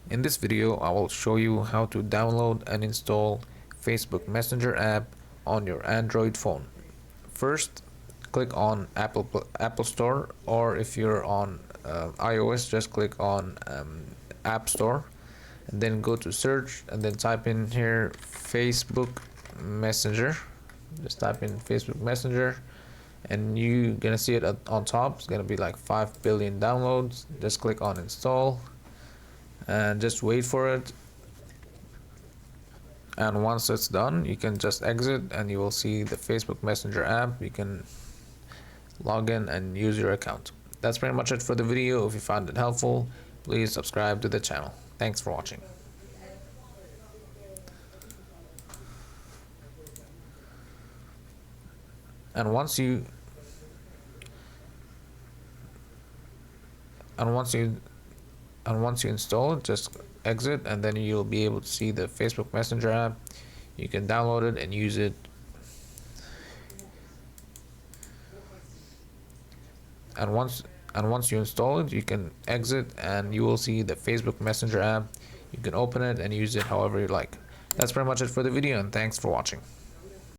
In this video, I will show you how to download and install Facebook Messenger app on your Android phone. First, click on Apple Store, or if you're on iOS, just click on App Store, and then go to search, and then type in here Facebook Messenger. Just type in Facebook Messenger, and you're gonna see it on top. It's gonna be like 5 billion downloads. Just click on install and just wait for it, and once it's done you can just exit and you will see the Facebook Messenger app. You can log in and use your account. That's pretty much it for the video. If you found it helpful, please subscribe to the channel. Thanks for watching. And once you install it, just exit, and then you'll be able to see the Facebook Messenger app. You can download it and use it. And once you install it, you can exit and you will see the Facebook Messenger app. You can open it and use it however you like. That's pretty much it for the video, and thanks for watching.